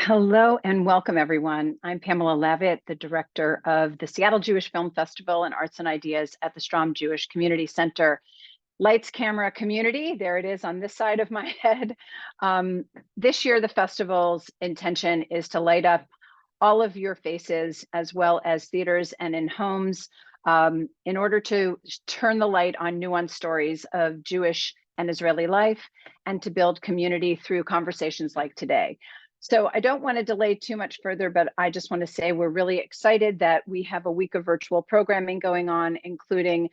Hello and welcome, everyone. I'm Pamela Lavitt, the director of the Seattle Jewish Film Festival and Arts and Ideas at the Strom Jewish Community Center. Lights, camera, community, there it is on this side of my head. This year, the festival's intention is to light up all of your faces as well as theaters and in homes in order to turn the light on nuanced stories of Jewish and Israeli life and to build community through conversations like today. So I don't want to delay too much further, but I just want to say we're really excited that we have a week of virtual programming going on, including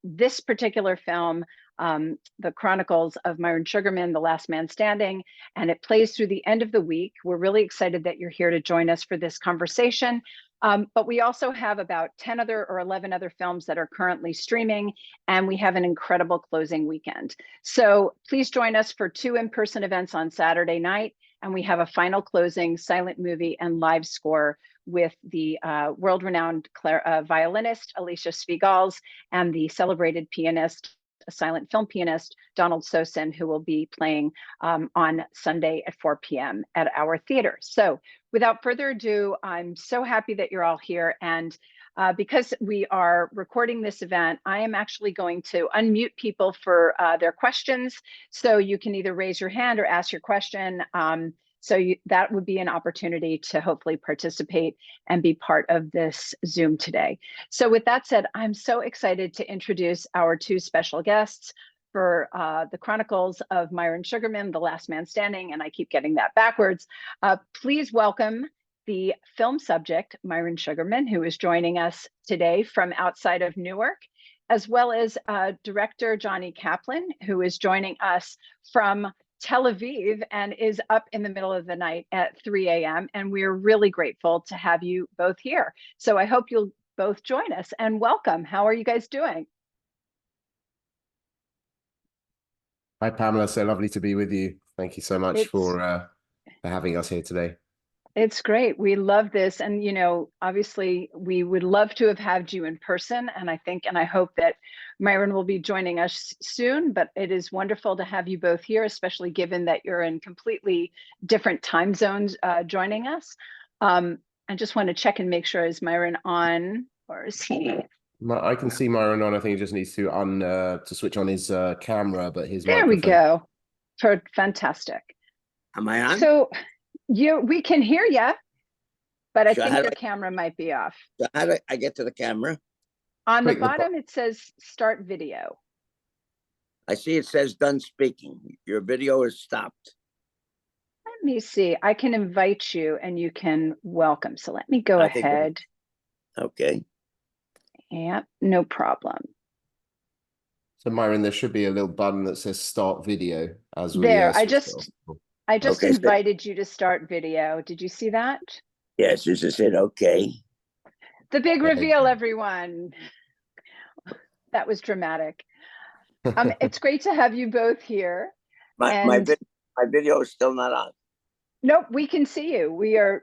this particular film, The Chronicles of Myron Sugerman, The Last Man Standing, and it plays through the end of the week. We're really excited that you're here to join us for this conversation. But we also have about 10 other or 11 other films that are currently streaming, and we have an incredible closing weekend. So please join us for 2 in-person events on Saturday night. And we have a final closing silent movie and live score with the world-renowned violinist, Alicia Svigals, and the celebrated pianist, a silent film pianist, Donald Sosin, who will be playing on Sunday at 4 p.m. at our theater. So without further ado, I'm so happy that you're all here. And because we are recording this event, I am actually going to unmute people for their questions. So you can either raise your hand or ask your question. That would be an opportunity to hopefully participate and be part of this Zoom today. So with that said, I'm so excited to introduce our 2 special guests for the Chronicles of Myron Sugerman, The Last Man Standing, and I keep getting that backwards. Please welcome the film subject, Myron Sugerman, who is joining us today from outside of Newark, as well as director Jonny Caplan, who is joining us from Tel Aviv and is up in the middle of the night at 3 a.m. And we're really grateful to have you both here. So I hope you'll both join us and welcome. How are you guys doing? Hi, Pamela. So lovely to be with you. Thank you so much for having us here today. It's great. We love this. And, you know, obviously we would love to have had you in person. And I hope that Myron will be joining us soon, but it is wonderful to have you both here, especially given that you're in completely different time zones joining us. I just want to check and make sure, is Myron on or is he? I can see Myron on. I think he just needs to switch on his camera, but his There microphone. we go. Fantastic. Am I on? So we can hear you, but I think your camera might be off. So how do I get to the camera? On the bottom, it says start video. I see it says done speaking. Your video is stopped. Let me see. I can invite you and you can welcome. So let me go ahead. Okay. Yeah, no problem. So Myron, there should be a little button that says start video as we there. I just okay, invited you to start video. Did you see that? Yes, you just said okay. The big reveal, everyone. That was dramatic. It's great to have you both here. My video is still not on. Nope, we can see you. We are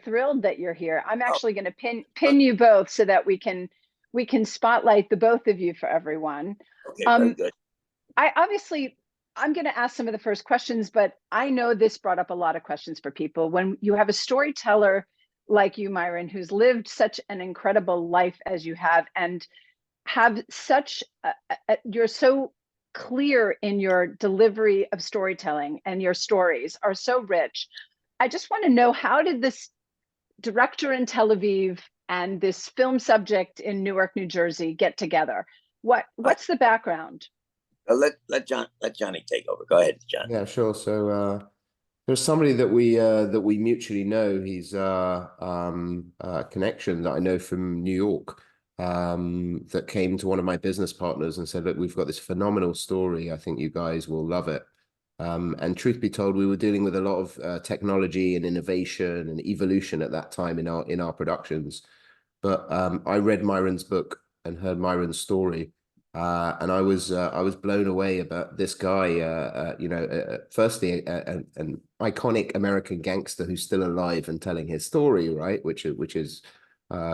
thrilled that you're here. I'm actually going to pin you both so that we can spotlight the both of you for everyone. Okay, very good. I'm going to ask some of the first questions, but I know this brought up a lot of questions for people. When you have a storyteller like you, Myron, who's lived such an incredible life as you have, and have such, you're so clear in your delivery of storytelling, and your stories are so rich. I just want to know, how did this director in Tel Aviv and this film subject in Newark, New Jersey get together? What's the background? Let Jonny take over. Go ahead, John. Yeah, sure. So there's somebody that we mutually know. He's a connection that I know from New York, that came to one of my business partners and said, look, we've got this phenomenal story. I think you guys will love it. And truth be told, we were dealing with a lot of technology and innovation and evolution at that time in our productions. But I read Myron's book and heard Myron's story. And I was blown away about this guy, firstly, an iconic American gangster who's still alive and telling his story, right? Which is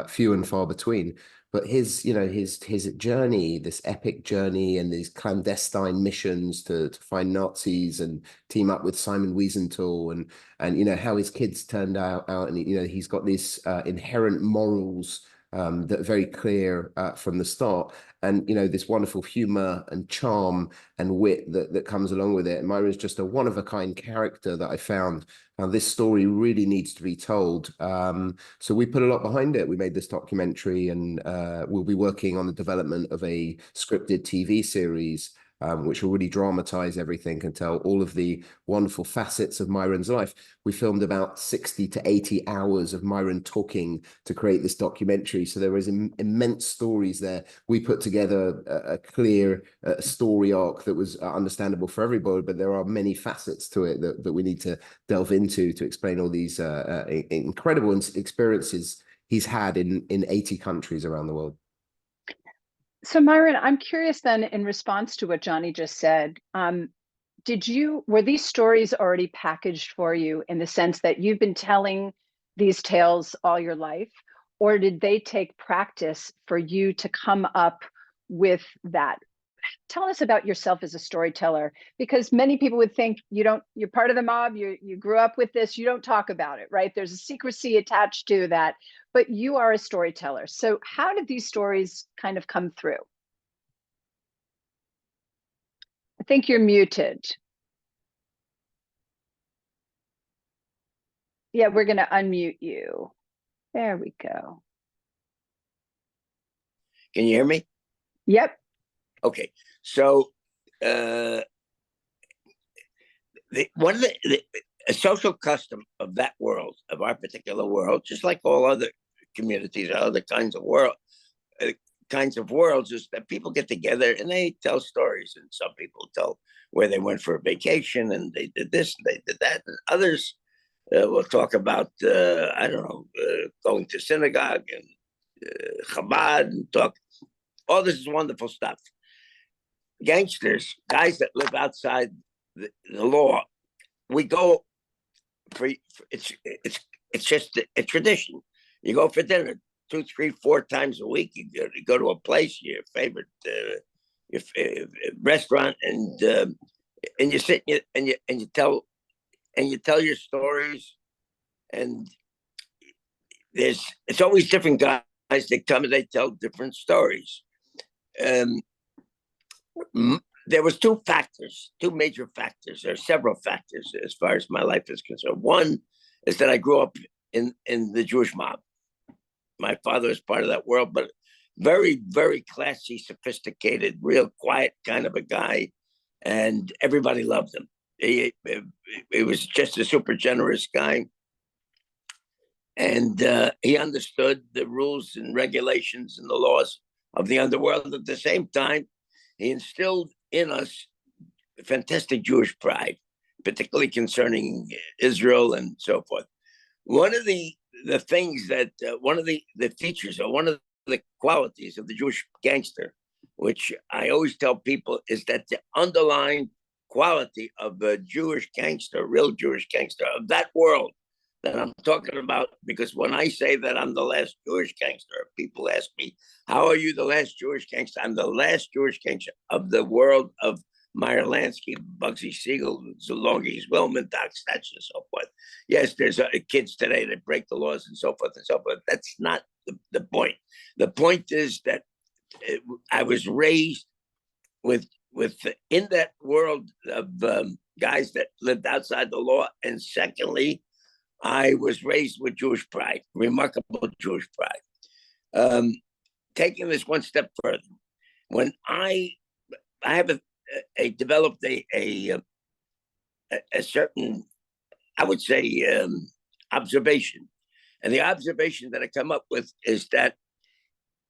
few and far between. But his, you know, his journey, this epic journey, and these clandestine missions to find Nazis and team up with Simon Wiesenthal, and you know how his kids turned out, and you know he's got these inherent morals that are very clear from the start, and you know this wonderful humor and charm and wit that comes along with it. And Myron's just a one of a kind character that I found. Now this story really needs to be told. So we put a lot behind it. We made this documentary, and we'll be working on the development of a scripted TV series, which will really dramatize everything and tell all of the wonderful facets of Myron's life. We filmed about 60 to 80 hours of Myron talking to create this documentary. So there is immense stories there. We put together a clear story arc that was understandable for everybody, but there are many facets to it that we need to delve into to explain all these incredible experiences he's had in 80 countries around the world. So Myron, I'm curious then, in response to what Jonny just said, were these stories already packaged for you in the sense that you've been telling these tales all your life, or did they take practice for you to come up with that? Tell us about yourself as a storyteller, because many people would think you're part of the mob, you grew up with this, you don't talk about it, right? There's a secrecy attached to that, but you are a storyteller. So how did these stories kind of come through? I think you're muted. Yeah, we're going to unmute you. There we go. Can you hear me? Yep. Okay. So a social custom of that world, of our particular world, just like all other communities or other kinds of worlds, is that people get together and they tell stories. And some people tell where they went for a vacation and they did this and they did that, and others will talk about I don't know, going to synagogue and Chabad, and talk. All this is wonderful stuff. Gangsters, guys that live outside the law, we go for it's just a tradition. You go for dinner 2, 3, 4 times a week. You go to a place, your favorite restaurant, and you sit and you tell your stories. And it's always different guys that come and they tell different stories. There was two major factors. There are several factors as far as my life is concerned. One is that I grew up in the Jewish mob. My father was part of that world, but very, very classy, sophisticated, real quiet kind of a guy, and everybody loved him. He was just a super generous guy, and he understood the rules and regulations and the laws of the underworld. At the same time, he instilled in us fantastic Jewish pride, particularly concerning Israel and so forth. One of the things that one of the features, or one of the qualities of the Jewish gangster, which I always tell people, is that the underlying quality of a Jewish gangster, real Jewish gangster of that world that I'm talking about, because when I say that I'm the last Jewish gangster, people ask me, how are you the last Jewish gangster? I'm the last Jewish gangster of the world of Meyer Lansky, Bugsy Siegel, Zalongi, Wilman, Thatch, and so forth. Yes, there's kids today that break the laws and so forth and so forth. That's not the point. The point is that I was raised with in that world of guys that lived outside the law. And secondly, I was raised with Jewish pride, remarkable Jewish pride. Taking this one step further, when I have developed a certain, I would say, observation. And the observation that I come up with is that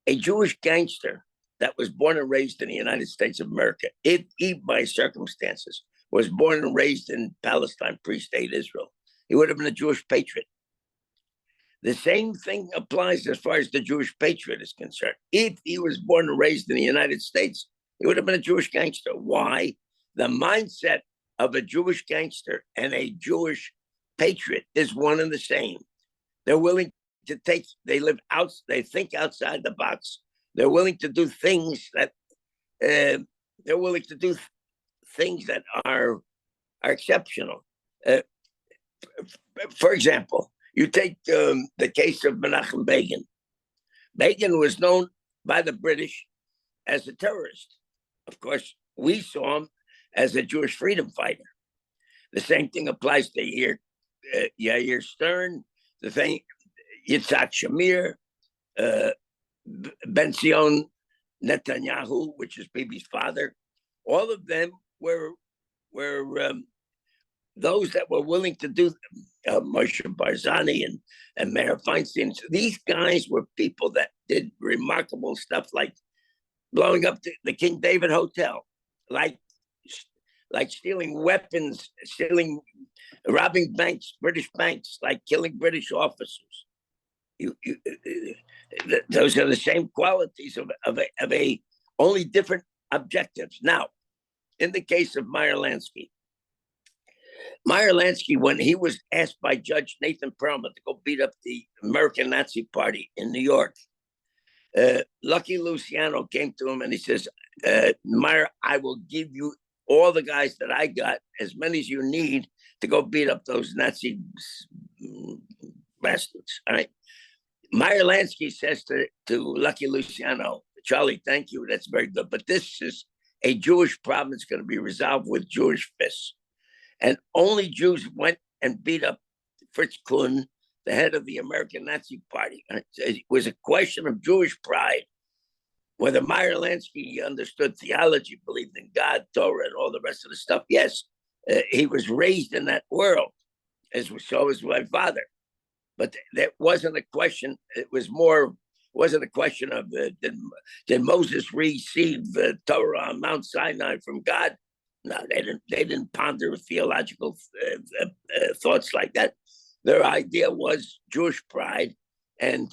a Jewish gangster that was born and raised in the United States of America, if he by circumstances was born and raised in Palestine, pre-state Israel, he would have been a Jewish patriot. The same thing applies as far as the Jewish patriot is concerned. If he was born and raised in the United States, he would have been a Jewish gangster. Why? The mindset of a Jewish gangster and a Jewish patriot is one and the same. They're willing they live out, they think outside the box. They're willing to do things that are exceptional. For example, you take the case of Menachem Begin. Begin was known by the British as a terrorist. Of course, we saw him as a Jewish freedom fighter. The same thing applies to Yair Stern, the thing, Yitzhak Shamir, Ben-Zion Netanyahu, which is Bibi's father. All of them were those that were willing to do, Moshe Barzani and Meir Feinstein. So these guys were people that did remarkable stuff, like blowing up the King David Hotel, like stealing weapons, robbing banks, British banks, like killing British officers. Those are the same qualities of a only different objectives. Now, in the case of Meyer Lansky, when he was asked by Judge Nathan Perlman to go beat up the American Nazi Party in New York, Lucky Luciano came to him and he says, Meyer, I will give you all the guys that I got, as many as you need to go beat up those Nazi bastards. All right. Meyer Lansky says to Lucky Luciano, Charlie, thank you. That's very good. But this is a Jewish problem. It's going to be resolved with Jewish fists. And only Jews went and beat up Fritz Kuhn, the head of the American Nazi Party. And it was a question of Jewish pride. Whether Meyer Lansky understood theology, believed in God, Torah, and all the rest of the stuff, yes, he was raised in that world, so was my father. But that wasn't a question. It wasn't a question of did Moses receive the Torah on Mount Sinai from God? No, they didn't ponder theological thoughts like that. Their idea was Jewish pride. And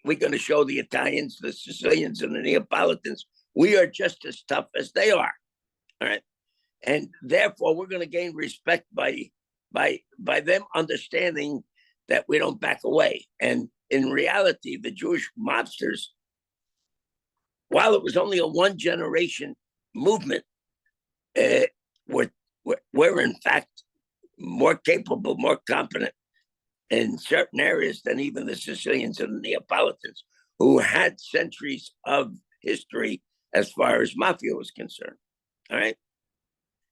we're going to show the Italians, the Sicilians, and the Neapolitans, we are just as tough as they are. All right. And therefore, we're going to gain respect by them understanding that we don't back away. And in reality, the Jewish mobsters, while it was only a one-generation movement, were in fact more capable, more competent in certain areas than even the Sicilians and the Neapolitans, who had centuries of history as far as mafia was concerned. All right.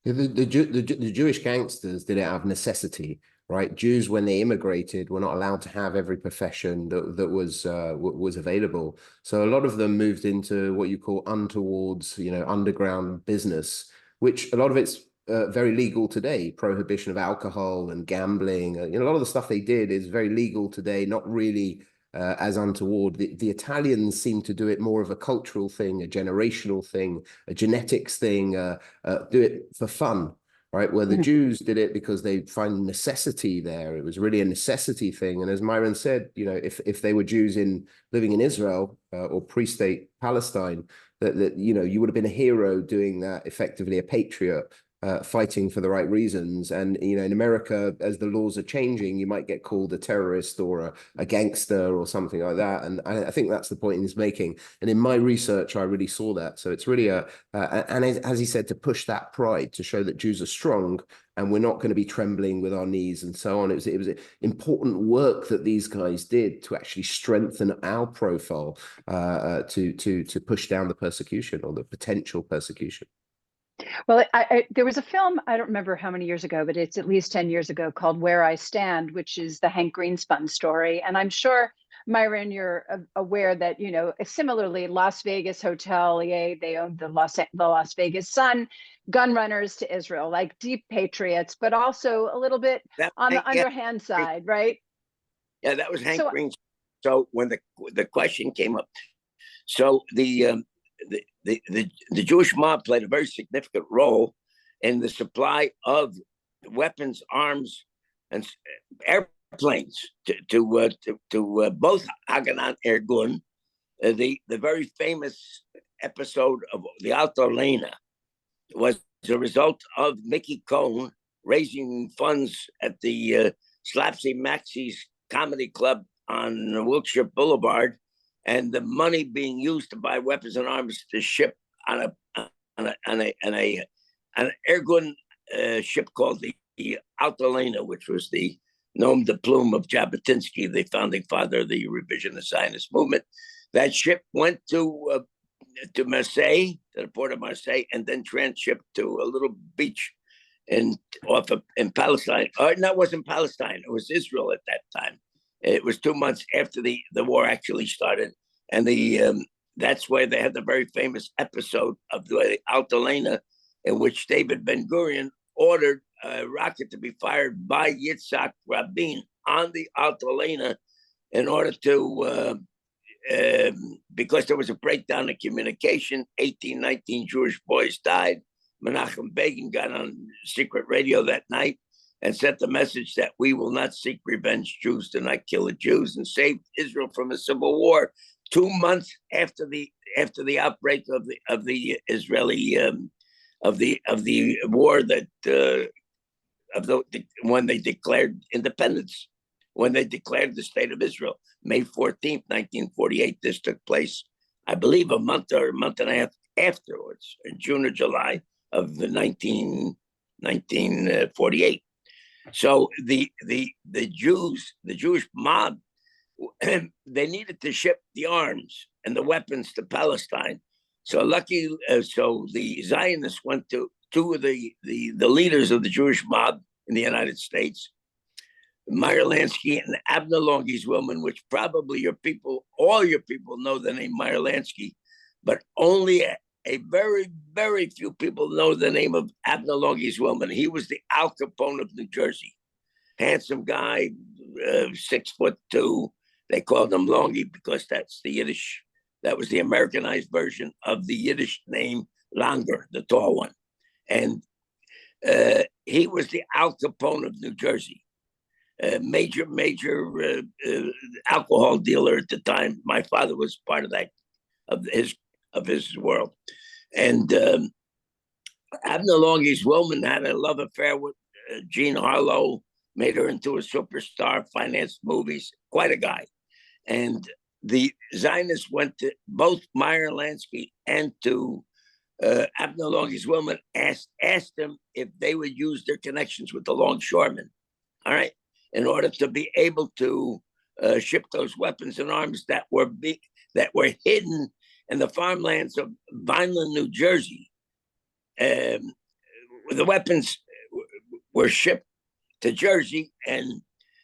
The Jewish gangsters did it out of necessity, right? Jews, when they immigrated, were not allowed to have every profession that was available. So a lot of them moved into what you call untowards, underground business, which a lot of it's very legal today. Prohibition of alcohol and gambling. A lot of the stuff they did is very legal today, not really as untoward. The Italians seem to do it more of a cultural thing, a generational thing, a genetics thing, do it for fun, right? Where the Jews did it because they find necessity there. It was really a necessity thing. And as Myron said, if they were Jews living in Israel or pre-state Palestine, that you would have been a hero doing that, effectively a patriot, fighting for the right reasons. And in America, as the laws are changing, you might get called a terrorist or a gangster or something like that. And I think that's the point he's making. And in my research, I really saw that. So it's really and as he said, to push that pride, to show that Jews are strong and we're not going to be trembling with our knees and so on. It was important work that these guys did to actually strengthen our profile, to push down the persecution or the potential persecution. Well, there was a film, I don't remember how many years ago, but it's at least 10 years ago, called Where I Stand, which is the Hank Greenspun story. And I'm sure, Myron, you're aware that, similarly, Las Vegas hotelier, they owned the Las Vegas Sun, gun runners to Israel, like deep patriots, but also a little bit on the underhand side, right? Yeah, that was Hank Greenspun. So when the question came up, so the Jewish mob played a very significant role in the supply of weapons, arms, and airplanes to both Haganah Ergun. The very famous episode of the Alto Lena was a result of Mickey Cohn raising funds at the Slapsy Maxie's Comedy Club on Wilshire Boulevard, and the money being used to buy weapons and arms to ship on an airgun ship called the Altalena, which was the nom de plume of Jabotinsky, the founding father of the revisionist Zionist movement. That ship went to Marseille, to the port of Marseille, and then transshipped to a little beach in Palestine. Or no, it wasn't Palestine. It was Israel at that time. It was 2 months after the war actually started, and that's where they had the very famous episode of the Altalena, in which David Ben-Gurion ordered a rocket to be fired by Yitzhak Rabin on the Altalena in order to, because there was a breakdown in communication. 18, 19 Jewish boys died. Menachem Begin got on secret radio that night and sent the message that we will not seek revenge. Jews do not kill the Jews, and saved Israel from a civil war 2 months after the outbreak of the Israeli of the war that when they declared independence, when they declared the state of Israel, May 14th, 1948. This took place, I believe, a month and a half afterwards, in June or July of the 1948. So the Jewish mob, they needed to ship the arms and the weapons to Palestine. So so the Zionists went to two of the leaders of the Jewish mob in the United States, Meyer Lansky and Abner Longies-Wilman, which probably all your people know the name Meyer Lansky, but only a very, very few people know the name of Abner Longies-Wilman. He was the Al Capone of New Jersey. Handsome guy, 6'2". They called him Longy because that's the Yiddish. That was the Americanized version of the Yiddish name Langer, the tall one. And he was the Al Capone of New Jersey. Major alcohol dealer at the time. My father was part of that, of his world. And Abner Longies-Wilman had a love affair with Jean Harlow, made her into a superstar, financed movies, quite a guy. And the Zionists went to both Meyer Lansky and to Abner Longies-Wilman, asked them if they would use their connections with the longshoremen, all right, in order to be able to ship those weapons and arms that were hidden in the farmlands of Vineland, New Jersey. The weapons were shipped to Jersey and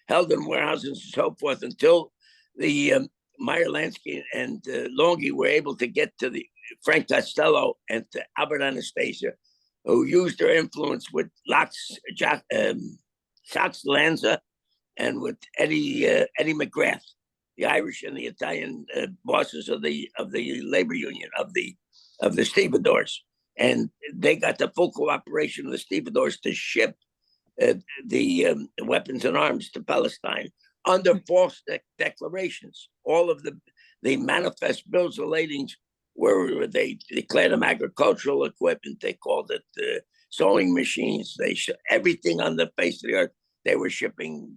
held in warehouses and so forth until the Meyer Lansky and Longy were able to get to the Frank Costello and to Albert Anastasia, who used their influence with Sachs Lanza and with Eddie McGrath, the Irish and the Italian bosses of the labor union of the stevedores, and they got the full cooperation of the stevedores to ship the weapons and arms to Palestine under false declarations. All of the manifest bills of lading where they declared them agricultural equipment. They called it sewing machines. Everything on the face of the earth they were shipping.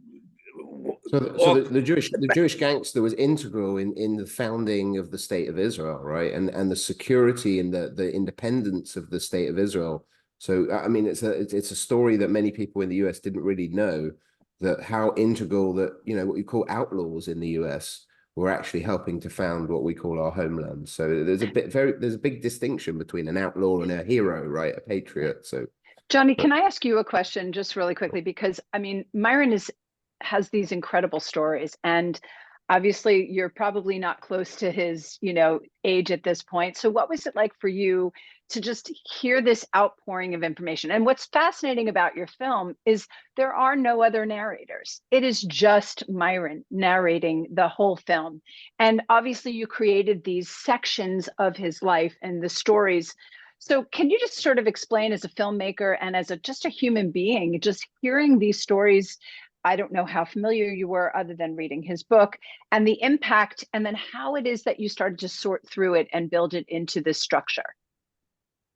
So the Jewish gangster was integral in the founding of the state of Israel, right? And the security and the independence of the state of Israel. So I mean, it's a story that many people in the US didn't really know, that how integral that, you know, what you call outlaws in the US were actually helping to found what we call our homeland. So there's a big distinction between an outlaw and a hero, right? A patriot. So Jonny, can I ask you a question just really quickly? Because I mean, Myron has these incredible stories, and obviously you're probably not close to his, age at this point. So what was it like for you to just hear this outpouring of information? And what's fascinating about your film is there are no other narrators. It is just Myron narrating the whole film. And obviously you created these sections of his life and the stories. So can you just sort of explain, as a filmmaker and as just a human being, just hearing these stories? I don't know how familiar you were other than reading his book, and the impact, and then how it is that you started to sort through it and build it into this structure.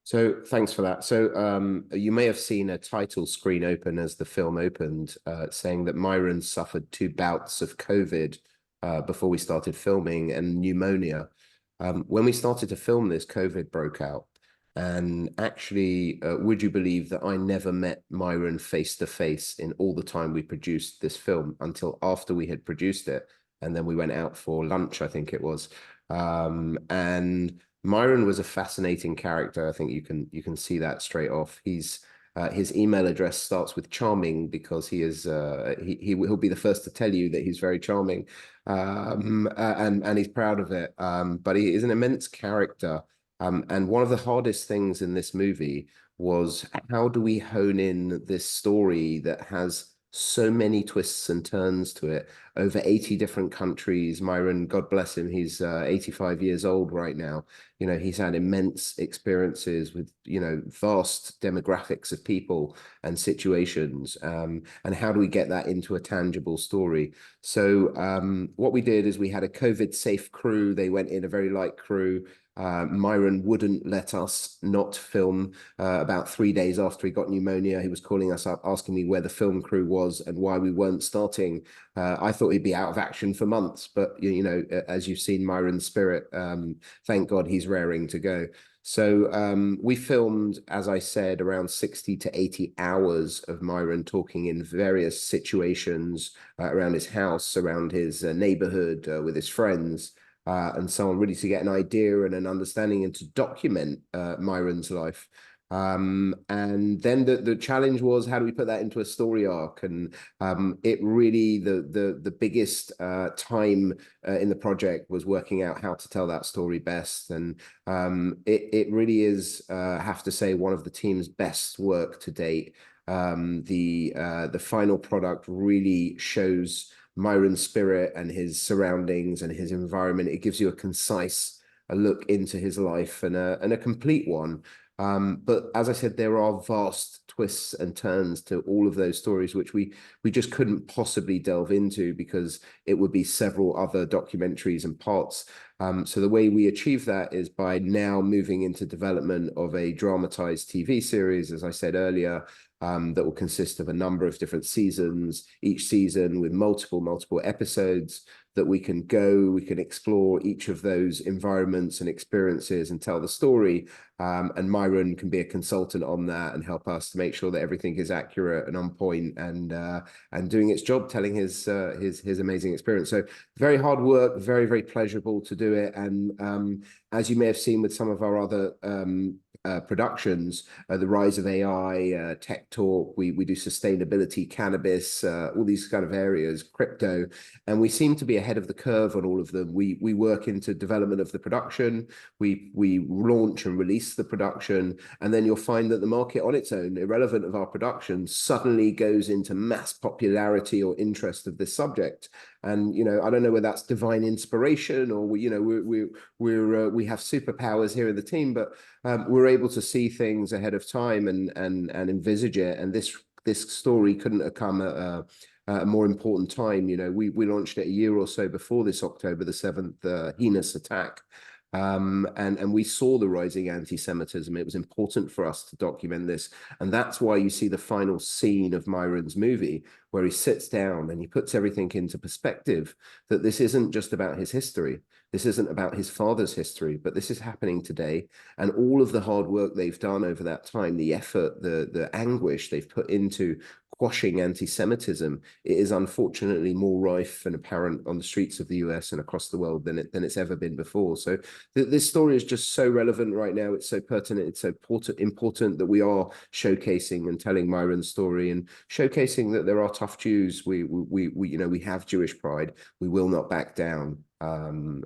So thanks for that. So you may have seen a title screen open as the film opened, saying that Myron suffered 2 bouts of COVID before we started filming, and pneumonia. When we started to film this, COVID broke out. And actually, would you believe that I never met Myron face to face in all the time we produced this film until after we had produced it? And then we went out for lunch, I think it was. And Myron was a fascinating character. I think you can see that straight off. His email address starts with charming because he'll be the first to tell you that he's very charming, and he's proud of it. But he is an immense character. And one of the hardest things in this movie was, how do we hone in this story that has so many twists and turns to it, over 80 different countries. Myron, God bless him, he's 85 years old right now. You know, he's had immense experiences with, you know, vast demographics of people and situations. And how do we get that into a tangible story? So what we did is we had a COVID safe crew. They went in, a very light crew. Myron wouldn't let us not film. About 3 days after he got pneumonia, he was calling us up, asking me where the film crew was and why we weren't starting. I thought he'd be out of action for months, but you know, as you've seen Myron's spirit, thank God he's raring to go. So we filmed, as I said, around 60 to 80 hours of Myron talking in various situations around his house, around his neighborhood, with his friends. And so on, really to get an idea and an understanding and to document Myron's life. And then the challenge was, how do we put that into a story arc? And it really, the biggest time in the project was working out how to tell that story best. And it really is, have to say, one of the team's best work to date. The final product really shows Myron's spirit and his surroundings and his environment. It gives you a concise look into his life and a complete one. But as I said, there are vast twists and turns to all of those stories, which we just couldn't possibly delve into because it would be several other documentaries and parts. So the way we achieve that is by now moving into development of a dramatized TV series, as I said earlier, that will consist of a number of different seasons, each season with multiple episodes that we can explore each of those environments and experiences and tell the story. And Myron can be a consultant on that and help us to make sure that everything is accurate and on point and doing its job, telling his amazing experience. So very hard work, very, very pleasurable to do it. And as you may have seen with some of our other productions, the rise of AI, tech talk, we do sustainability, cannabis, all these kind of areas, crypto, and we seem to be ahead of the curve on all of them. We work into development of the production, we launch and release the production, and then you'll find that the market on its own, irrelevant of our production, suddenly goes into mass popularity or interest of this subject. And you know, I don't know whether that's divine inspiration or we have superpowers here in the team, but we're able to see things ahead of time and envisage it. And this story couldn't have come at a more important time. You know, we launched it a year or so before this October the 7th heinous attack. And we saw the rising anti-Semitism. It was important for us to document this. And that's why you see the final scene of Myron's movie, where he sits down and he puts everything into perspective, that this isn't just about his history. This isn't about his father's history, but this is happening today. And all of the hard work they've done over that time, the effort, the anguish they've put into quashing anti-Semitism, it is unfortunately more rife and apparent on the streets of the US and across the world than it's ever been before. So this story is just so relevant right now. It's so pertinent. It's so important that we are showcasing and telling Myron's story and showcasing that there are tough Jews. We have Jewish pride. We will not back down. And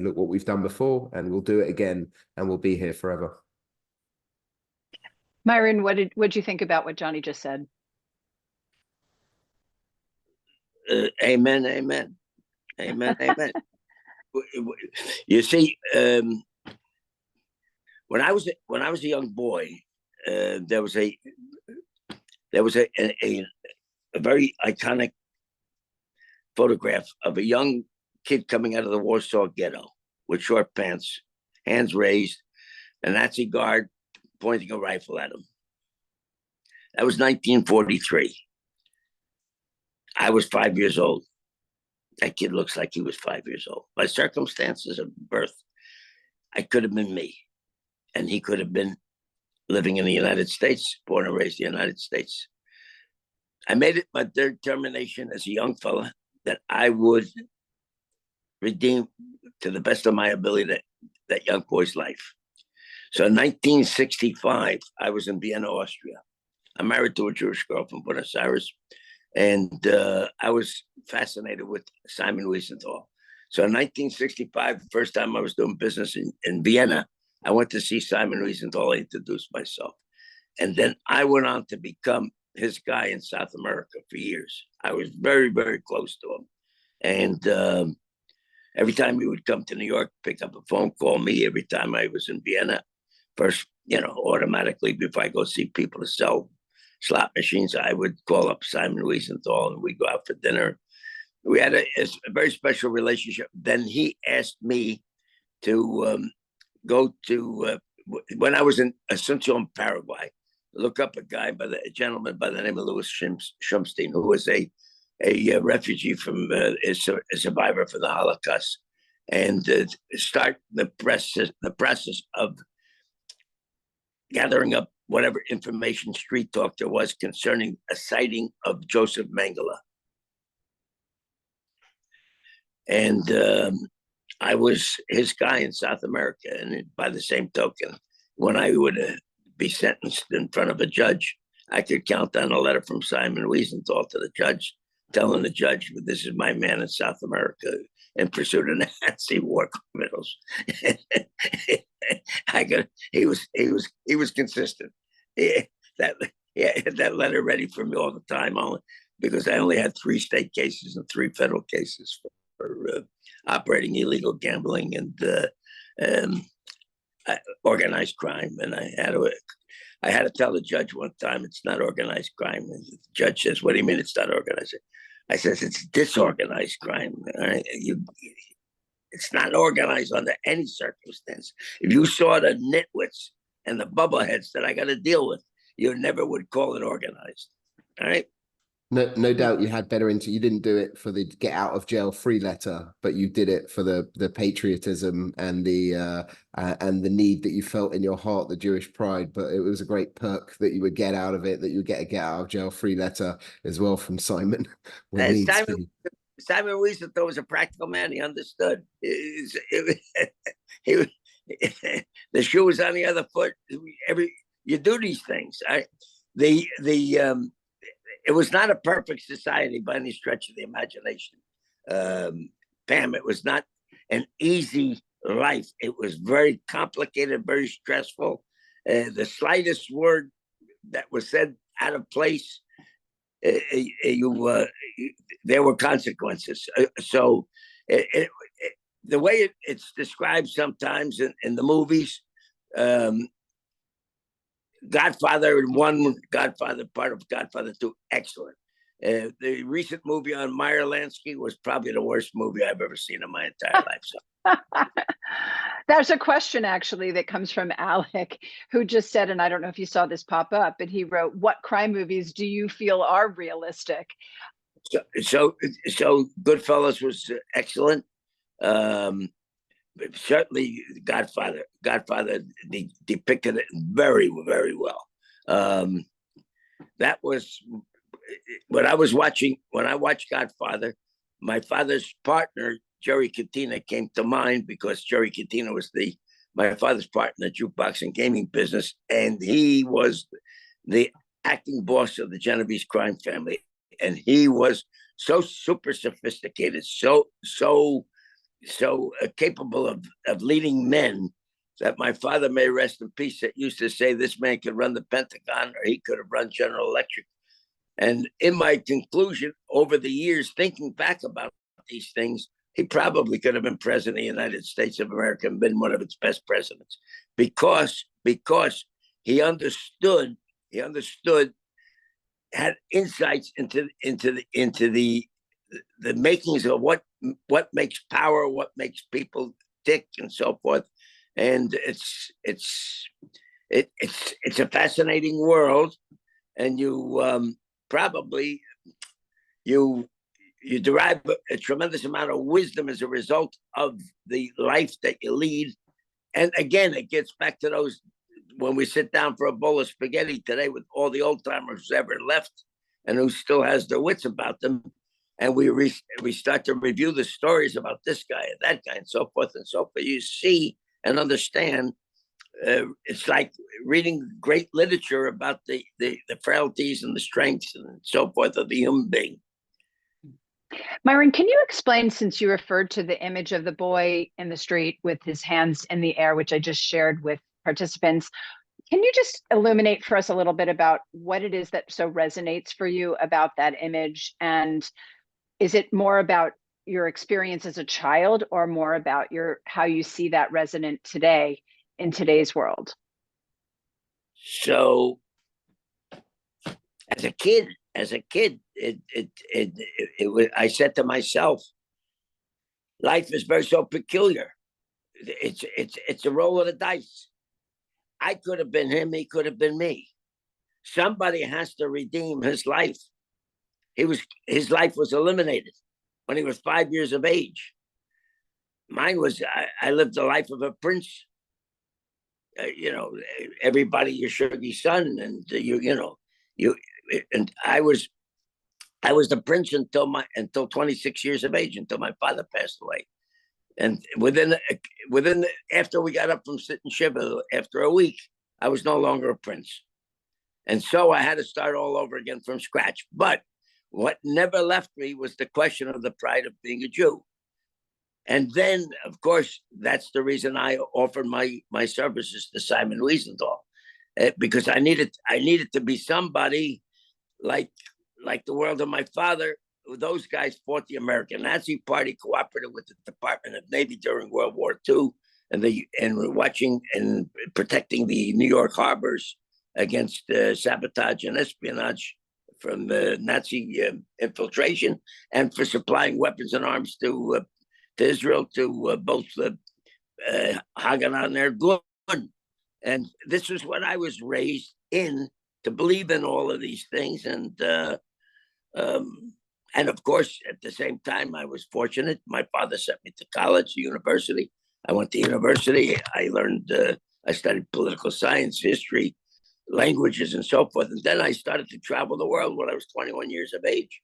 look what we've done before, and we'll do it again, and we'll be here forever. Myron, what'd you think about what Jonny just said? Amen, amen, amen, amen. You see, when I was a young boy, there was a very iconic photograph of a young kid coming out of the Warsaw Ghetto with short pants, hands raised, a Nazi guard pointing a rifle at him. That was 1943. I was 5 years old. That kid looks like he was 5 years old. By circumstances of birth, I could have been me, and he could have been living in the United States, born and raised in the United States. I made it my determination as a young fella that I would redeem to the best of my ability that young boy's life. So in 1965, I was in Vienna, Austria. I'm married to a Jewish girl from Buenos Aires, and I was fascinated with Simon Wiesenthal. So in 1965, the first time I was doing business in Vienna, I went to see Simon Wiesenthal, introduce myself. And then I went on to become his guy in South America for years. I was very, very close to him. And every time he would come to New York, pick up a phone, call me. Every time I was in Vienna, first, automatically before I go see people to sell slot machines, I would call up Simon Wiesenthal and we'd go out for dinner. We had a very special relationship. Then he asked me to go to, when I was in Asunción, Paraguay, look up a gentleman by the name of Louis Shumstein, who was a refugee from a survivor for the Holocaust, and start the process of gathering up whatever information, street talk there was concerning a sighting of Joseph Mengele. And I was his guy in South America. And by the same token, when I would be sentenced in front of a judge, I could count on a letter from Simon Wiesenthal to the judge, telling the judge, this is my man in South America in pursuit of Nazi war criminals. He was consistent. He had that letter ready for me all the time, because I only had 3 state cases and 3 federal cases for operating illegal gambling and organized crime. And I had to tell the judge one time, it's not organized crime. And the judge says, what do you mean it's not organized? I says, it's disorganized crime. All right? It's not organized under any circumstance. If you saw the nitwits and the bubbleheads that I got to deal with, you never would call it organized. All right. No doubt you had better you didn't do it for the get out of jail free letter, but you did it for the patriotism and the need that you felt in your heart, the Jewish pride. But it was a great perk that you would get out of it, that you would get a get out of jail free letter as well from Simon. Simon Wiesenthal was a practical man. He understood. The shoe was on the other foot. You do these things. It was not a perfect society by any stretch of the imagination. Pam, it was not an easy life. It was very complicated, very stressful. The slightest word that was said out of place, there were consequences. So the way it's described sometimes in the movies, Godfather 1, Godfather, part of Godfather 2, excellent. The recent movie on Meyer Lansky was probably the worst movie I've ever seen in my entire life. So. There's a question actually that comes from Alec, who just said, and I don't know if you saw this pop up, but he wrote, what crime movies do you feel are realistic? So Goodfellas was excellent. Certainly Godfather depicted it very, very well. That was when I watched Godfather, my father's partner, Jerry Katina, came to mind, because Jerry Katina was my father's partner in the jukebox and gaming business, and he was the acting boss of the Genovese crime family. And he was so super sophisticated, so capable of leading men, that my father, may rest in peace, that used to say this man could run the Pentagon or he could have run General Electric. And in my conclusion, over the years, thinking back about these things, he probably could have been president of the United States of America and been one of its best presidents, because he understood, had insights into the makings of what makes power, what makes people tick, and so forth. And it's a fascinating world, and you you derive a tremendous amount of wisdom as a result of the life that you lead. And again, it gets back to those, when we sit down for a bowl of spaghetti today with all the old timers ever left and who still has their wits about them. And we start to review the stories about this guy and that guy and so forth and so forth. You see and understand. It's like reading great literature about the frailties and the strengths and so forth of the human being. Myron, can you explain, since you referred to the image of the boy in the street with his hands in the air, which I just shared with participants, can you just illuminate for us a little bit about what it is that so resonates for you about that image? And is it more about your experience as a child or more about how you see that resonant today in today's world? So as a kid, I said to myself, life is very so peculiar. It's a roll of the dice. I could have been him, he could have been me. Somebody has to redeem his life. His life was eliminated when he was 5 years of age. Mine was, I lived the life of a prince. Everybody your sugar son, and and I was the prince until 26 years of age, until my father passed away. And after we got up from sitting shiva, after a week, I was no longer a prince. And so I had to start all over again from scratch. But what never left me was the question of the pride of being a Jew. And then, of course, that's the reason I offered my services to Simon Wiesenthal, because I needed to be somebody like the world of my father. Those guys fought the American Nazi Party, cooperated with the Department of Navy during World War II, and were watching and protecting the New York harbors against sabotage and espionage from Nazi infiltration, and for supplying weapons and arms to Israel, to both Haganah and Ergun. And this is what I was raised in, to believe in all of these things. And of course, at the same time, I was fortunate. My father sent me to college, university. I went to university. I learned, I studied political science, history, languages, and so forth. And then I started to travel the world when I was 21 years of age.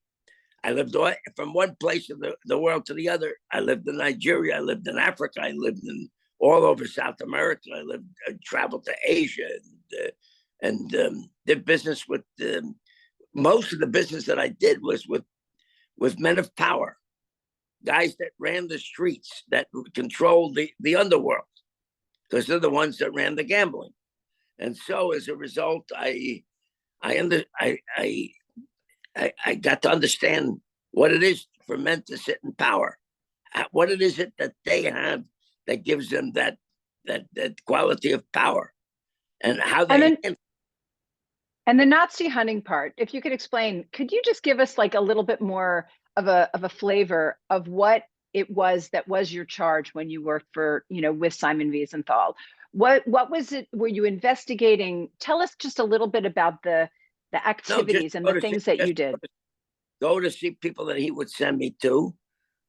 I lived from one place in the world to the other. I lived in Nigeria. I lived in Africa. I lived in all over South America. I traveled to Asia and did business with most of the business that I did was with men of power, guys that ran the streets, that controlled the underworld, because they're the ones that ran the gambling. And so as a result, I got to understand what it is for men to sit in power. What it is that they have that gives them that quality of power, and how they. And the Nazi hunting part, if you could explain, could you just give us like a little bit more of a flavor of what it was that was your charge when you worked for, with Simon Wiesenthal? What was it? Were you investigating? Tell us just a little bit about the activities and the things that you did. Go to see people that he would send me to,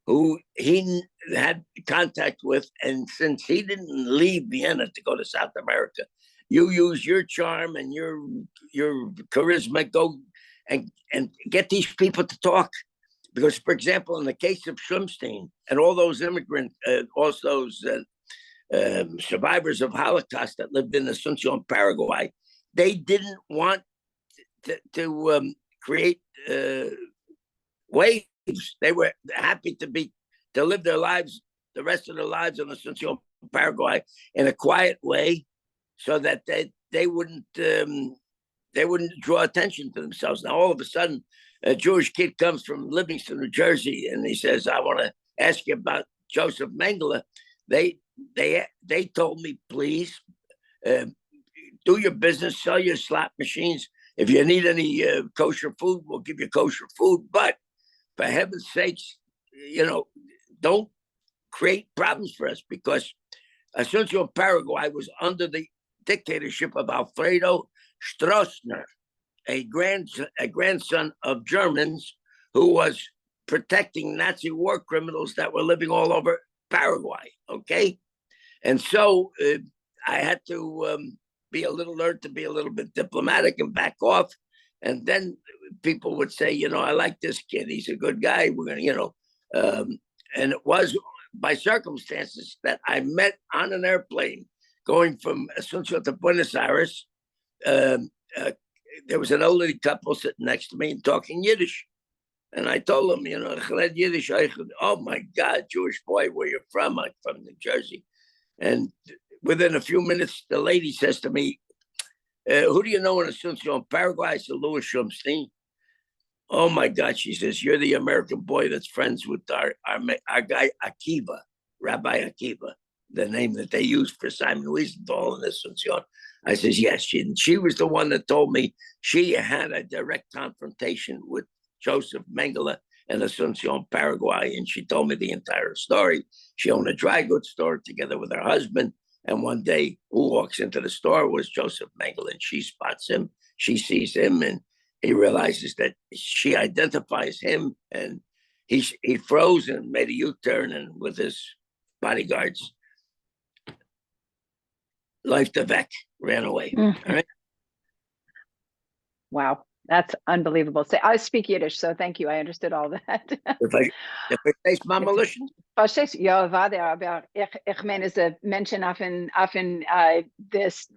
who he had contact with. And since he didn't leave Vienna to go to South America, you use your charm and your charisma, go and get these people to talk. Because, for example, in the case of Schlimmstein and all those immigrants, also those survivors of Holocaust that lived in Asunción, Paraguay, they didn't want to create waves. They were happy to live their lives, the rest of their lives in Asunción, Paraguay, in a quiet way, so that they wouldn't draw attention to themselves. Now, all of a sudden, a Jewish kid comes from Livingston, New Jersey, and he says, "I want to ask you about Joseph Mengele." They told me, please, do your business, sell your slot machines. If you need any kosher food, we'll give you kosher food. But for heaven's sakes, don't create problems for us, because Asunción, Paraguay was under the dictatorship of Alfredo Stroessner, a grandson of Germans who was protecting Nazi war criminals that were living all over Paraguay. Okay. And so I had to learn to be a little bit diplomatic and back off. And then people would say, I like this kid. He's a good guy. We're going to, and it was by circumstances that I met on an airplane going from Asunción to Buenos Aires. There was an elderly couple sitting next to me and talking Yiddish. And I told them, Yiddish. Oh my God, Jewish boy, where you from? I'm from New Jersey. And within a few minutes, the lady says to me, who do you know in Asunción, Paraguay? I said, Louis Shumstein. Oh my God, she says, you're the American boy that's friends with our guy Akiva, Rabbi Akiva, the name that they used for Simon Wiesenthal in Asunción. I says, yes. She was the one that told me she had a direct confrontation with Joseph Mengele in Asunción, Paraguay, and she told me the entire story. She owned a dry goods store together with her husband, and one day, who walks into the store was Joseph Mengele, and she spots him. She sees him, and he realizes that she identifies him, and he froze and made a U-turn, and with his bodyguards, life to Vec, ran away. All right. Wow, that's unbelievable. I speak Yiddish, so thank you. I understood all that. If I taste Mama Luschen? Verstehst du? Ja, war der, aber ich meine, the Menschen often this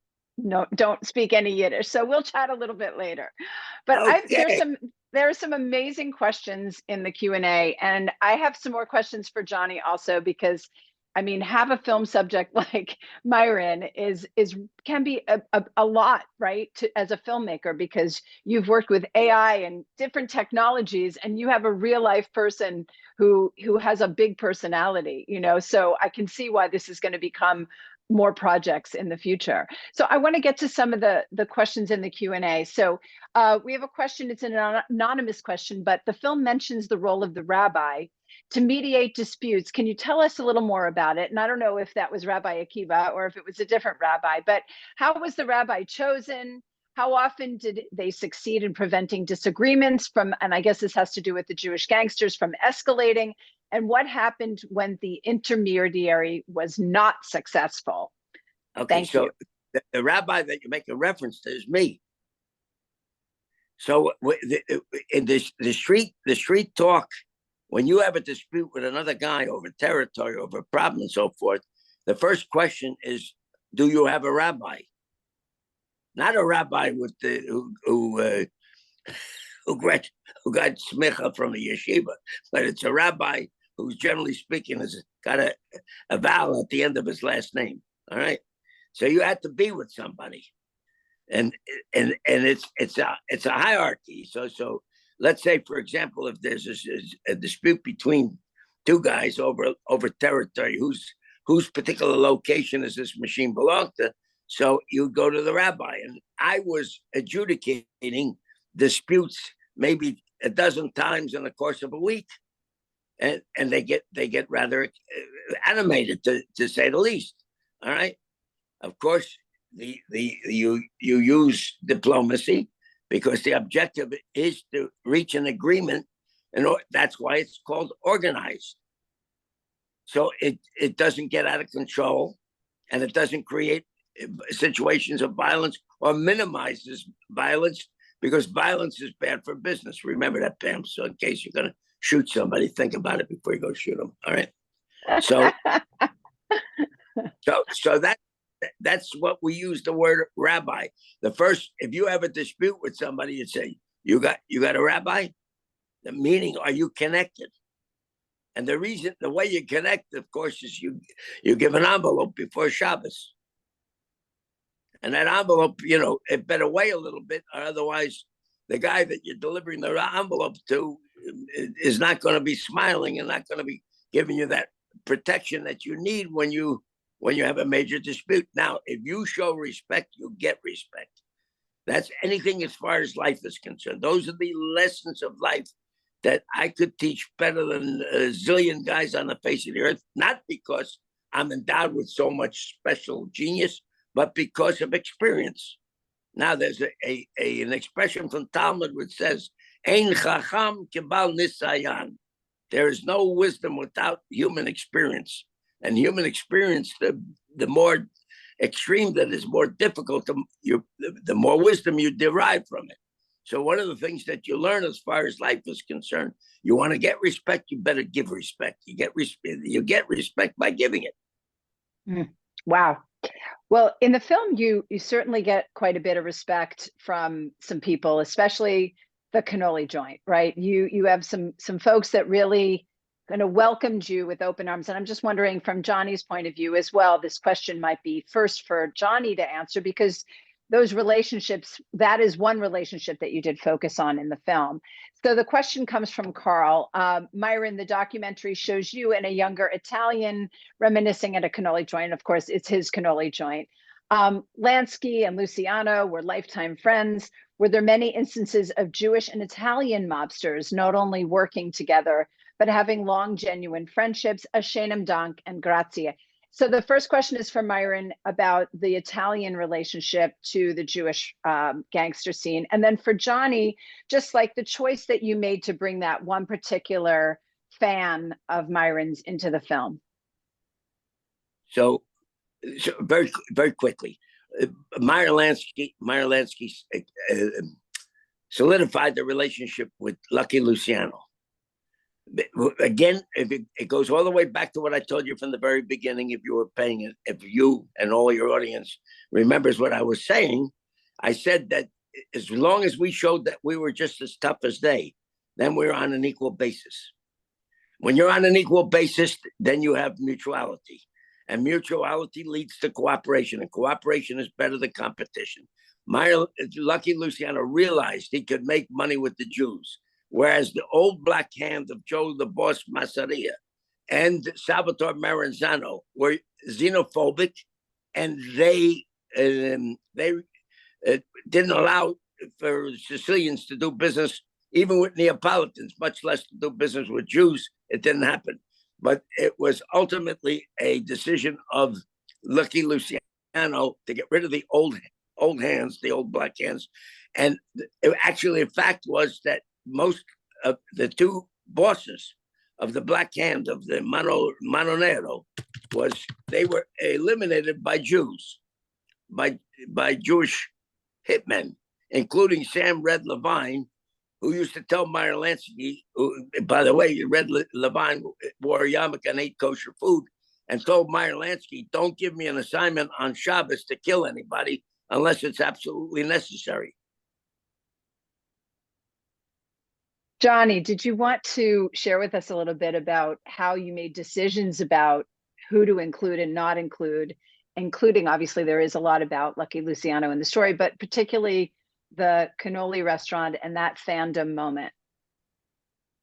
don't speak any Yiddish, so we'll chat a little bit later. But Okay. there are some amazing questions in the Q&A, and I have some more questions for Jonny also, because I mean, have a film subject like Myron can be a lot, right? As a filmmaker, because you've worked with AI and different technologies, and you have a real life person who has a big personality, so I can see why this is going to become more projects in the future. So I want to get to some of the questions in the Q&A. So we have a question. It's an anonymous question, but the film mentions the role of the rabbi to mediate disputes. Can you tell us a little more about it? And I don't know if that was Rabbi Akiva or if it was a different rabbi, but how was the rabbi chosen? How often did they succeed in preventing disagreements from, and I guess this has to do with the Jewish gangsters, from escalating? And what happened when the intermediary was not successful? Okay, Thank you. The rabbi that you make a reference to is me. So in the street talk, when you have a dispute with another guy over territory, over a problem and so forth, the first question is, do you have a rabbi? Not a rabbi with who got smicha from a yeshiva, but it's a rabbi who's, generally speaking, has got a vowel at the end of his last name. All right, so you have to be with somebody, and it's a hierarchy. So let's say, for example, if there's a dispute between two guys over territory, whose particular location does this machine belong to? So you go to the rabbi, and I was adjudicating disputes maybe a dozen times in the course of a week, and they get rather animated, to say the least. All right, of course, you use diplomacy, because the objective is to reach an agreement, and that's why it's called organized. So it doesn't get out of control, and it doesn't create situations of violence or minimizes violence, because violence is bad for business. Remember that, Pam. So in case you're going to shoot somebody, think about it before you go shoot them. All right. So that's what we use the word rabbi. If you have a dispute with somebody, you say, you got a rabbi? The meaning, are you connected? And the way you connect, of course, is you give an envelope before Shabbos. And that envelope, it better weigh a little bit, or otherwise the guy that you're delivering the envelope to is not going to be smiling and not going to be giving you that protection that you need when you have a major dispute. Now, if you show respect, you get respect. That's anything as far as life is concerned. Those are the lessons of life that I could teach better than a zillion guys on the face of the earth, not because I'm endowed with so much special genius, but because of experience. Now, there's an expression from Talmud which says, Ein chacham kibal nisayan. There is no wisdom without human experience. And human experience, the more extreme that is, more difficult, the more wisdom you derive from it. So one of the things that you learn as far as life is concerned, you want to get respect, you better give respect. You get respect by giving it. Wow. Well, in the film, you certainly get quite a bit of respect from some people, especially the cannoli joint, right? You have some folks that really kind of welcomed you with open arms. And I'm just wondering, from Jonny's point of view as well, this question might be first for Jonny to answer, because those relationships, that is one relationship that you did focus on in the film. So the question comes from Carl. Myron, the documentary shows you and a younger Italian reminiscing at a cannoli joint. Of course, it's his cannoli joint. Lansky and Luciano were lifetime friends. Were there many instances of Jewish and Italian mobsters not only working together, but having long, genuine friendships? Ashenim Dank and Grazie. So the first question is for Myron about the Italian relationship to the Jewish gangster scene. And then for Jonny, just like the choice that you made to bring that one particular fan of Myron's into the film. So very, very quickly, Myron Lansky solidified the relationship with Lucky Luciano. Again, it goes all the way back to what I told you from the very beginning. If you were paying it, if you and all your audience remembers what I was saying, I said that as long as we showed that we were just as tough as they, then we're on an equal basis. When you're on an equal basis, then you have mutuality. And mutuality leads to cooperation, and cooperation is better than competition. Lucky Luciano realized he could make money with the Jews, whereas the old black hand of Joe the Boss Massaria and Salvatore Maranzano were xenophobic, and they didn't allow for Sicilians to do business, even with Neapolitans, much less to do business with Jews. It didn't happen. But it was ultimately a decision of Lucky Luciano to get rid of the old hands, the old black hands. And actually, the fact was that most of the two bosses of the black hand of the Mano Nero they were eliminated by Jews, by Jewish hitmen, including Sam Red Levine, who used to tell Myron Lansky, who, by the way, Red Levine wore a yarmulke and ate kosher food, and told Myron Lansky, don't give me an assignment on Shabbos to kill anybody unless it's absolutely necessary. Jonny, did you want to share with us a little bit about how you made decisions about who to include and not include, including, obviously, there is a lot about Lucky Luciano in the story, but particularly the cannoli restaurant and that fandom moment?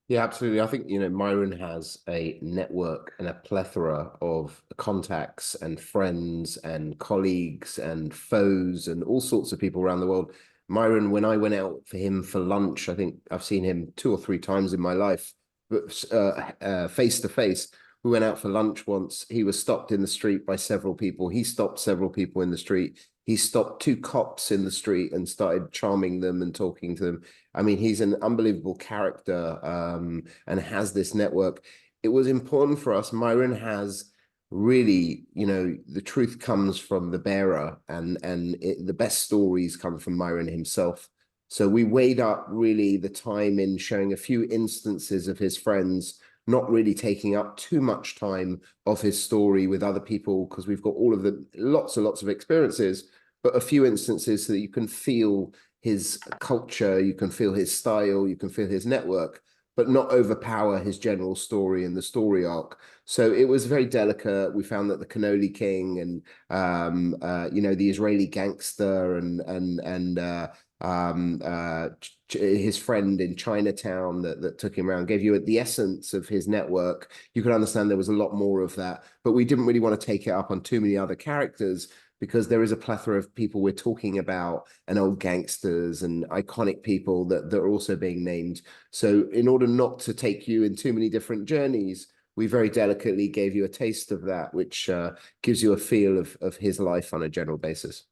Yeah, absolutely. I think, Myron has a network and a plethora of contacts and friends and colleagues and foes and all sorts of people around the world. Myron, when I went out for him for lunch, I think I've seen him 2 or 3 times in my life, but face to face. We went out for lunch once. He was stopped in the street by several people. He stopped several people in the street. He stopped 2 cops in the street and started charming them and talking to them. I mean, he's an unbelievable character and has this network. It was important for us. Myron has really, the truth comes from the bearer, and the best stories come from Myron himself. So we weighed up really the time in showing a few instances of his friends, not really taking up too much time of his story with other people, because we've got all of the lots and lots of experiences, but a few instances so that you can feel his culture, you can feel his style, you can feel his network, but not overpower his general story and the story arc. So it was very delicate. We found that the Cannoli King and the Israeli gangster and his friend in Chinatown that took him around gave you the essence of his network. You could understand there was a lot more of that, but we didn't really want to take it up on too many other characters, because there is a plethora of people we're talking about, and old gangsters and iconic people that are also being named. So in order not to take you in too many different journeys, we very delicately gave you a taste of that, which gives you a feel of his life on a general basis.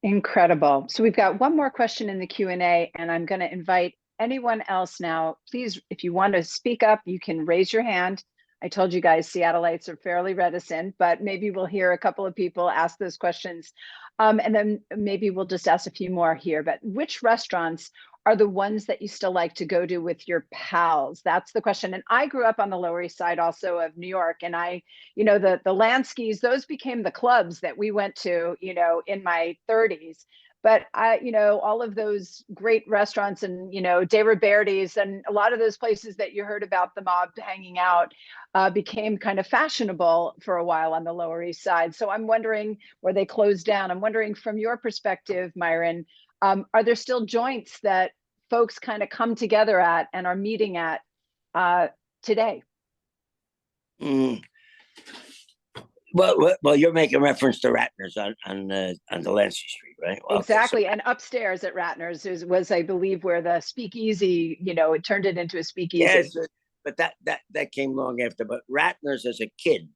Incredible. So we've got one more question in the Q&A, and I'm going to invite anyone else now, please, if you want to speak up, you can raise your hand. I told you guys Seattleites are fairly reticent, but maybe we'll hear a couple of people ask those questions. And then maybe we'll just ask a few more here. But which restaurants are the ones that you still like to go to with your pals? That's the question. And I grew up on the Lower East Side also of New York. And the Landskys, those became the clubs that we went to, in my 30s. But all of those great restaurants and, De Roberti's and a lot of those places that you heard about the mob hanging out became kind of fashionable for a while on the Lower East Side. So I'm wondering where they closed down. I'm wondering from your perspective, Myron, are there still joints that folks kind of come together at and are meeting at today? Well, you're making reference to Ratner's on Delancey Street, right? Well, exactly. Okay, so, and upstairs at Ratner's was, I believe, where the speakeasy, it turned it into a speakeasy. yes, but that came long after. But Ratner's as a kid.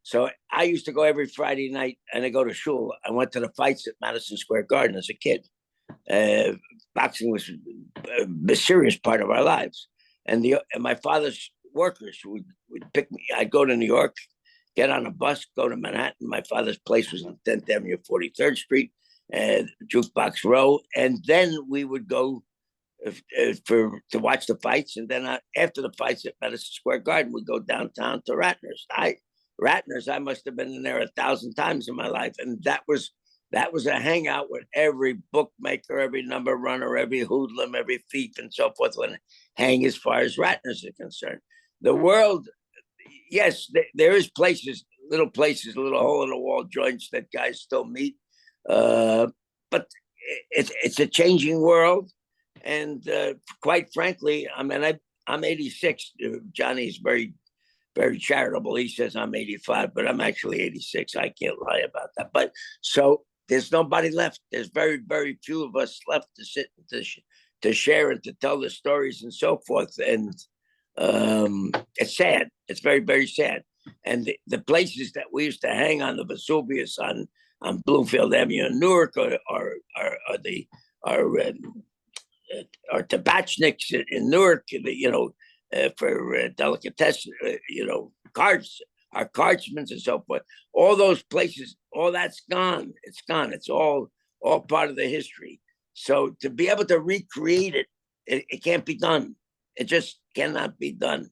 So I used to go every Friday night, and I go to shul. I went to the fights at Madison Square Garden as a kid. Boxing was a serious part of our lives, and my father's workers would pick me. I'd go to New York, get on a bus, go to Manhattan. My father's place was on 10th Avenue, 43rd Street, Jukebox Row, and then we would go to watch the fights, and then after the fights at Madison Square Garden, we'd go downtown to Ratner's. Ratner's, I must have been in there 1,000 times in my life, and that was a hangout with every bookmaker, every number runner, every hoodlum, every thief, and so forth would hang as far as Ratner's is concerned. The world, yes, there is little hole-in-the-wall joints that guys still meet, but it's a changing world, and quite frankly, I mean, I'm 86. Johnny's very, very charitable. He says I'm 85, but I'm actually 86. I can't lie about that. But so there's nobody left. There's very, very few of us left to sit and to share and to tell the stories and so forth. And it's sad. It's very, very sad. And the places that we used to hang on the Vesuvius on Bloomfield Avenue in Newark are Tabachniks in Newark, for delicatessen, cards, our cardsmen and so forth. All those places, all that's gone. It's gone. It's all part of the history. So to be able to recreate it can't be done. It just cannot be done.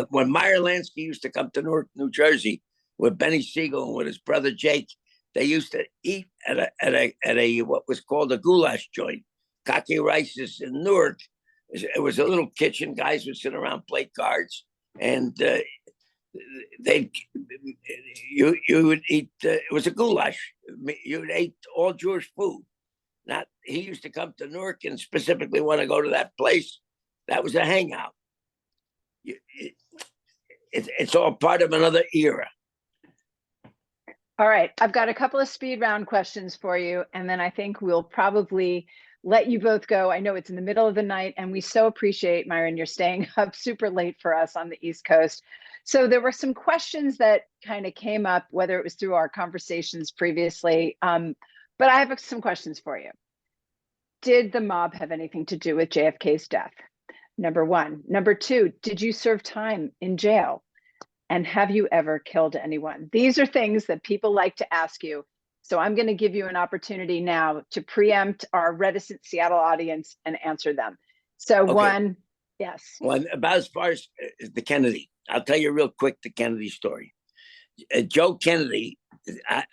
When Meyer Lansky used to come to Newark, New Jersey, with Benny Siegel and with his brother Jake, they used to eat at a what was called a goulash joint, Kaki Rice's in Newark. It was a little kitchen. Guys would sit around, play cards, and you would eat. It was a goulash. You would eat all Jewish food. He used to come to Newark and specifically want to go to that place. That was a hangout. It's all part of another era. All right, I've got a couple of speed round questions for you, and then I think we'll probably let you both go. I know it's in the middle of the night, and we so appreciate, Myron, you're staying up super late for us on the East Coast. So there were some questions that kind of came up, whether it was through our conversations previously, but I have some questions for you. Did the mob have anything to do with JFK's death? Number one. Number two, did you serve time in jail? And have you ever killed anyone? These are things that people like to ask you. So I'm going to give you an opportunity now to preempt our reticent Seattle audience and answer them. So okay. One, yes. Well, about as far as the Kennedy, I'll tell you real quick the Kennedy story. Joe Kennedy,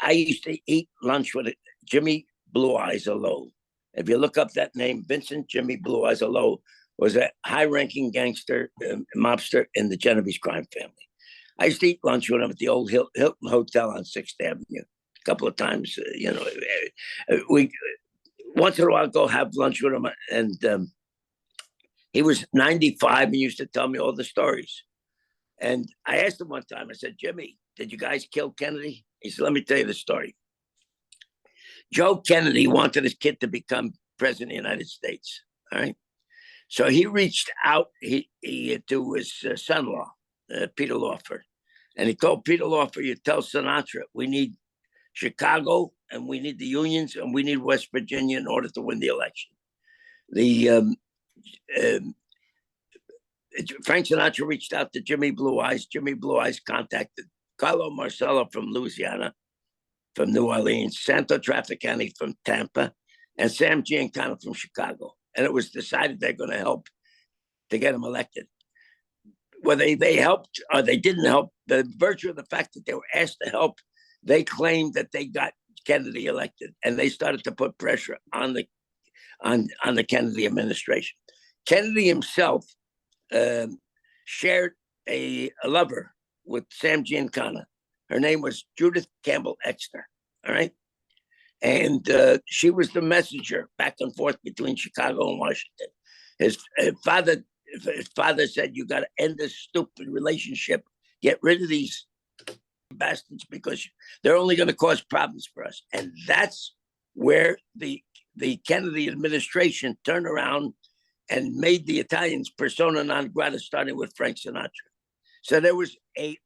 I used to eat lunch with Jimmy Blue Eyes Alo. If you look up that name, Vincent Jimmy Blue Eyes Alo was a high-ranking gangster, mobster in the Genovese crime family. I used to eat lunch with him at the old Hilton Hotel on 6th Avenue a couple of times. We once in a while go have lunch with him, and he was 95 and used to tell me all the stories. And I asked him one time, I said, Jimmy, did you guys kill Kennedy? He said, let me tell you the story. Joe Kennedy wanted his kid to become president of the United States, all right? So he reached out to his son-in-law, Peter Lawford. And he told Peter Lawford, you tell Sinatra, we need Chicago, and we need the unions, and we need West Virginia in order to win the election. Frank Sinatra reached out to Jimmy Blue Eyes. Jimmy Blue Eyes contacted Carlo Marcello from Louisiana, from New Orleans, Santo Trafficani from Tampa, and Sam Giancana from Chicago. And it was decided they're going to help to get him elected. Whether they helped or they didn't help, the virtue of the fact that they were asked to help, they claimed that they got Kennedy elected, and they started to put pressure on the Kennedy administration. Kennedy himself shared a lover with Sam Giancana. Her name was Judith Campbell Exner. All right. And she was the messenger back and forth between Chicago and Washington. His father said, you got to end this stupid relationship. Get rid of these bastards because they're only going to cause problems for us. And that's where the Kennedy administration turned around and made the Italians persona non grata, starting with Frank Sinatra. So there was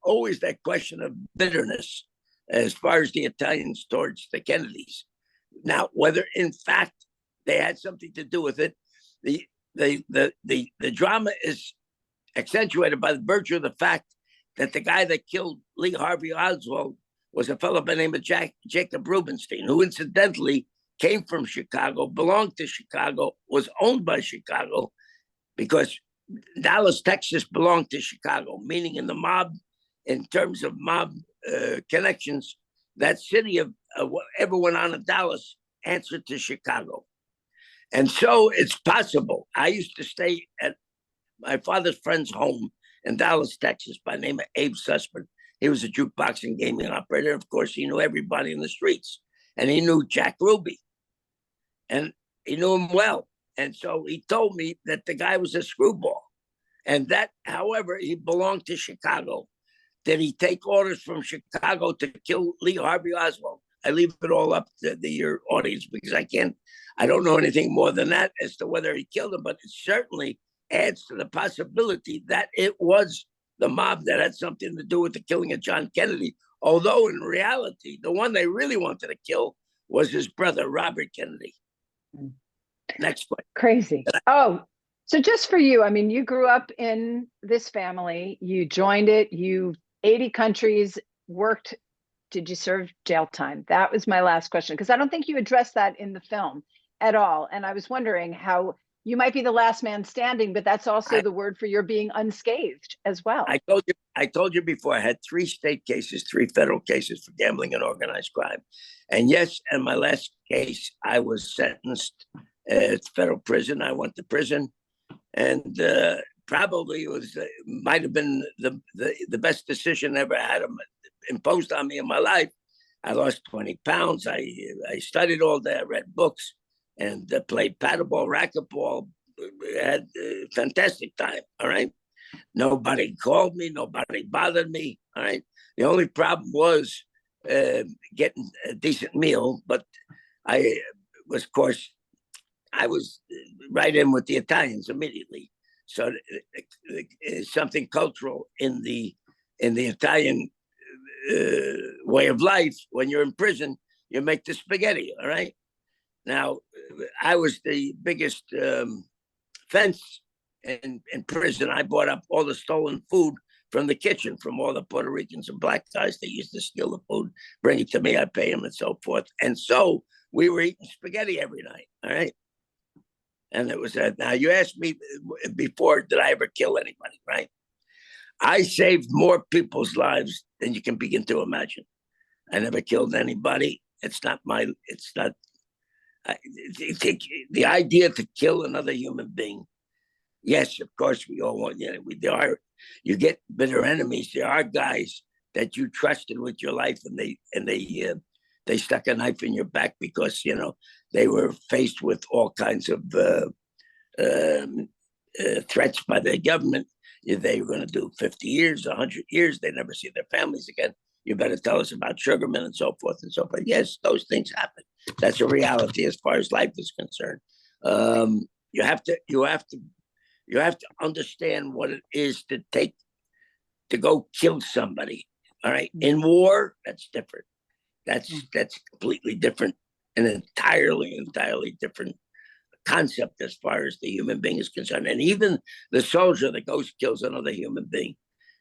always that question of bitterness as far as the Italians towards the Kennedys. Now, whether in fact they had something to do with it, the drama is accentuated by the virtue of the fact that the guy that killed Lee Harvey Oswald was a fellow by the name of Jacob Rubenstein, who incidentally came from Chicago, belonged to Chicago, was owned by Chicago, because Dallas, Texas belonged to Chicago, meaning in the mob, in terms of mob connections, that city of whatever went on in Dallas answered to Chicago. And so it's possible. I used to stay at my father's friend's home in Dallas, Texas, by the name of Abe Sussman. He was a jukebox and gaming operator. Of course, he knew everybody in the streets. And he knew Jack Ruby. And he knew him well. And so he told me that the guy was a screwball. And that, however, he belonged to Chicago. Did he take orders from Chicago to kill Lee Harvey Oswald? I leave it all up to your audience because I don't know anything more than that as to whether he killed him, but it certainly adds to the possibility that it was the mob that had something to do with the killing of John Kennedy. Although in reality, the one they really wanted to kill was his brother, Robert Kennedy. Next question. Crazy. Oh, so just for you, I mean, you grew up in this family, you joined it, 80 countries, worked. Did you serve jail time? That was my last question, because I don't think you addressed that in the film at all. And I was wondering how you might be the last man standing, but that's also the word for your being unscathed as well. I told you before, I had 3 state cases, 3 federal cases for gambling and organized crime. And yes, in my last case, I was sentenced to federal prison. I went to prison, and probably might have been the best decision I ever had imposed on me in my life. I lost 20 pounds. I studied all day. I read books and played paddleball, racquetball. Had a fantastic time. All right. Nobody called me. Nobody bothered me. All right. The only problem was getting a decent meal. But I was right in with the Italians immediately. So something cultural in the Italian way of life. When you're in prison, you make the spaghetti. All right. Now, I was the biggest fence in prison. I bought up all the stolen food from the kitchen from all the Puerto Ricans and black guys. They used to steal the food, bring it to me, I pay them, and so forth. And so we were eating spaghetti every night. All right. And it was now you asked me before, did I ever kill anybody? Right. I saved more people's lives than you can begin to imagine. I never killed anybody. The idea to kill another human being. Yes, of course, we all want, you get bitter enemies. There are guys that you trusted with your life, and they stuck a knife in your back because, they were faced with all kinds of threats by the government. They were going to do 50 years, 100 years. They never see their families again. You better tell us about Sugerman and so forth and so forth. Yes, those things happen. That's a reality as far as life is concerned. You have to understand what it is to go kill somebody. All right. In war, that's different. That's completely different, an entirely different concept as far as the human being is concerned. And even the soldier that goes kills another human being.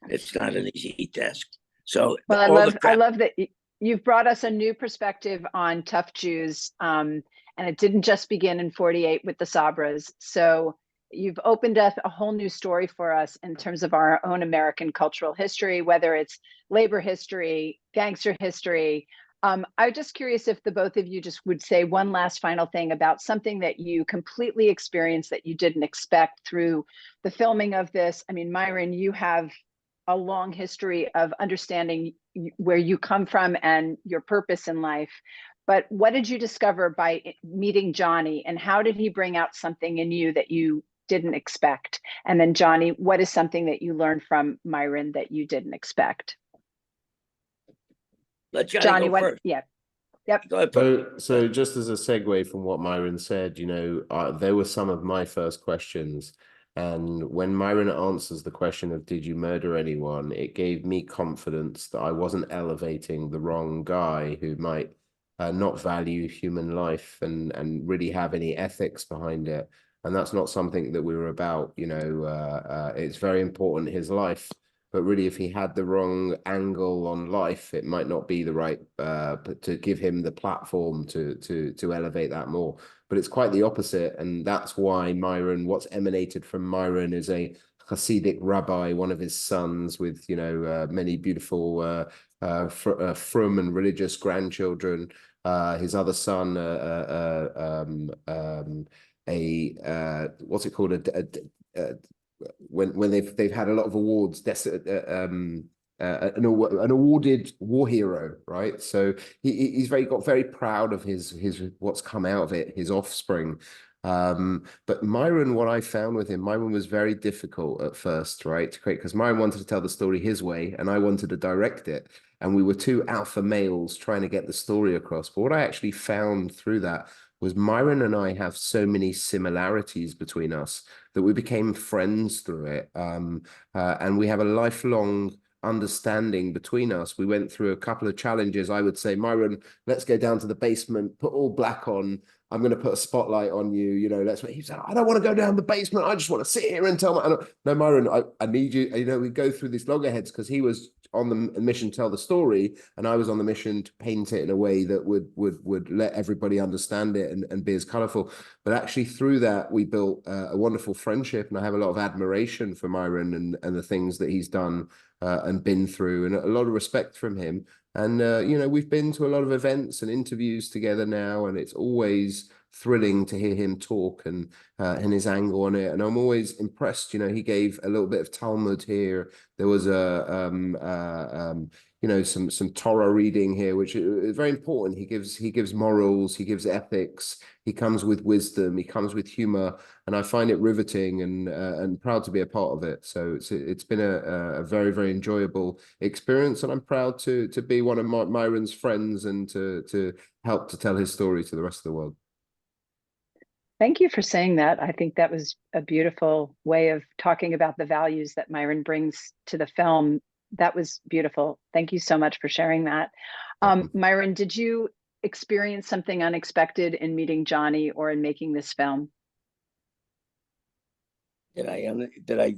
It's not an easy task. So Well, I all love that you've brought us a new perspective on tough Jews. And it didn't just begin in 48 with the Sabras. So you've opened up a whole new story for us in terms of our own American cultural history, whether it's labor history, gangster history. I'm just curious if the both of you just would say one last final thing about something that you completely experienced that you didn't expect through the filming of this. I mean, Myron, you have a long history of understanding where you come from and your purpose in life. But what did you discover by meeting Jonny, and how did he bring out something in you that you didn't expect? And then Jonny, what is something that you learned from Myron that you didn't expect? Let Jonny go first. Yeah. Yep. Go ahead. So just as a segue from what Myron said, there were some of my first questions. And when Myron answers the question of, did you murder anyone? It gave me confidence that I wasn't elevating the wrong guy who might not value human life and really have any ethics behind it. And that's not something that we were about. It's very important, his life. But really, if he had the wrong angle on life, it might not be the right, but to give him the platform to elevate that more. But it's quite the opposite. And that's why Myron, what's emanated from Myron is a Hasidic rabbi, one of his sons with, many beautiful, frum and religious grandchildren. His other son, what's it called? When they've had a lot of awards, an awarded war hero, right? So he's got very proud of his what's come out of it, his offspring. But Myron, what I found with him, Myron was very difficult at first, right, to create, because Myron wanted to tell the story his way and I wanted to direct it. And we were two alpha males trying to get the story across. But what I actually found through that was Myron and I have so many similarities between us that we became friends through it. And we have a lifelong understanding between us. We went through a couple of challenges. I would say, Myron, let's go down to the basement, put all black on. I'm going to put a spotlight on you. He said, I don't want to go down the basement. I just want to sit here and tell no, Myron, I need you. We go through these loggerheads because he was on the mission to tell the story, and I was on the mission to paint it in a way that would let everybody understand it and be as colorful. But actually through that, we built a wonderful friendship, and I have a lot of admiration for Myron and the things that he's done and been through, and a lot of respect from him. And, we've been to a lot of events and interviews together now, and it's always thrilling to hear him talk and his angle on it. And I'm always impressed. He gave a little bit of Talmud here. There was some Torah reading here, which is very important. He gives morals, he gives ethics, he comes with wisdom, he comes with humor, and I find it riveting and proud to be a part of it. So it's been a very, very enjoyable experience, and I'm proud to be one of Myron's friends and to help to tell his story to the rest of the world. Thank you for saying that. I think that was a beautiful way of talking about the values that Myron brings to the film. That was beautiful. Thank you so much for sharing that. Myron, did you experience something unexpected in meeting Jonny or in making this film? Did I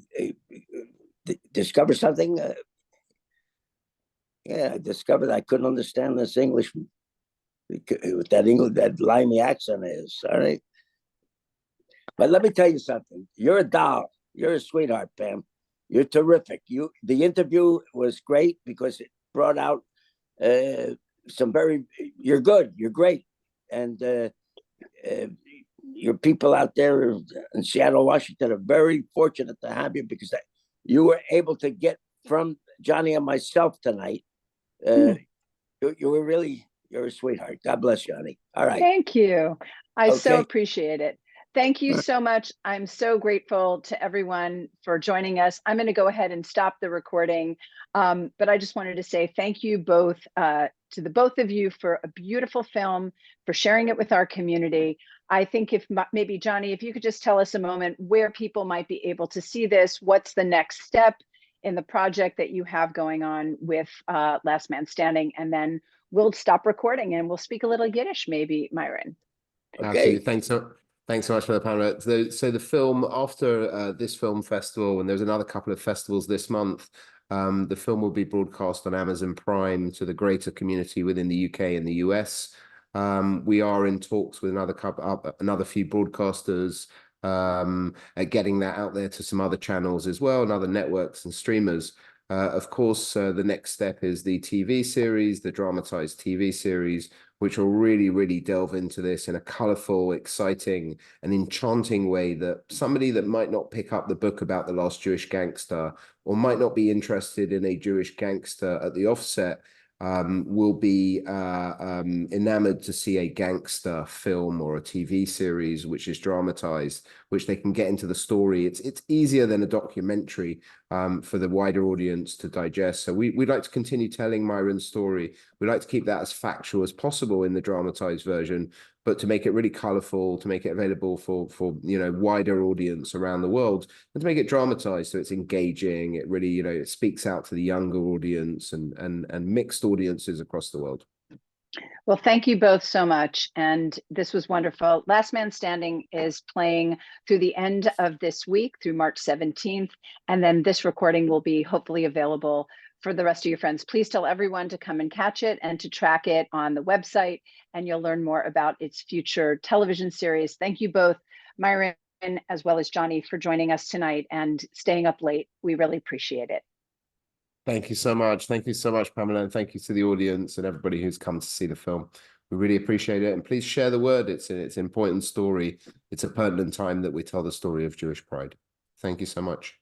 discover something? Yeah, I discovered I couldn't understand this English with that limey accent is. All right. But let me tell you something. You're a doll. You're a sweetheart, Pam. You're terrific. The interview was great because it brought out you're good. You're great. And your people out there in Seattle, Washington are very fortunate to have you because you were able to get from Jonny and myself tonight. You're a sweetheart. God bless you, honey. All right. Thank you. I so appreciate it. Thank you so much. I'm so grateful to everyone for joining us. I'm going to go ahead and stop the recording. But I just wanted to say thank you both to the both of you for a beautiful film, for sharing it with our community. I think if maybe Jonny, if you could just tell us a moment where people might be able to see this, what's the next step in the project that you have going on with Last Man Standing, and then we'll stop recording and we'll speak a little Yiddish, maybe, Myron. Okay. Absolutely. Thanks so much for that, Pamela. So the film, after this film festival, and there's another couple of festivals this month, the film will be broadcast on Amazon Prime to the greater community within the UK and the US. We are in talks with another few broadcasters at getting that out there to some other channels as well, and other networks and streamers. Of course, the next step is the TV series, the dramatized TV series, which will really, really delve into this in a colorful, exciting, and enchanting way that somebody that might not pick up the book about the last Jewish gangster, or might not be interested in a Jewish gangster at the offset, will be enamored to see a gangster film or a TV series which is dramatized, which they can get into the story. It's easier than a documentary for the wider audience to digest. So we'd like to continue telling Myron's story. We'd like to keep that as factual as possible in the dramatized version, but to make it really colorful, to make it available for wider audience around the world, and to make it dramatized so it's engaging. It really, it speaks out to the younger audience and mixed audiences across the world. Well, thank you both so much. And this was wonderful. Last Man Standing is playing through the end of this week, through March 17th. And then this recording will be hopefully available for the rest of your friends. Please tell everyone to come and catch it and to track it on the website, and you'll learn more about its future television series. Thank you both, Myron, as well as Jonny, for joining us tonight and staying up late. We really appreciate it. Thank you so much. Thank you so much, Pamela. And thank you to the audience and everybody who's come to see the film. We really appreciate it. And please share the word. It's an important story. It's a pertinent time that we tell the story of Jewish pride. Thank you so much.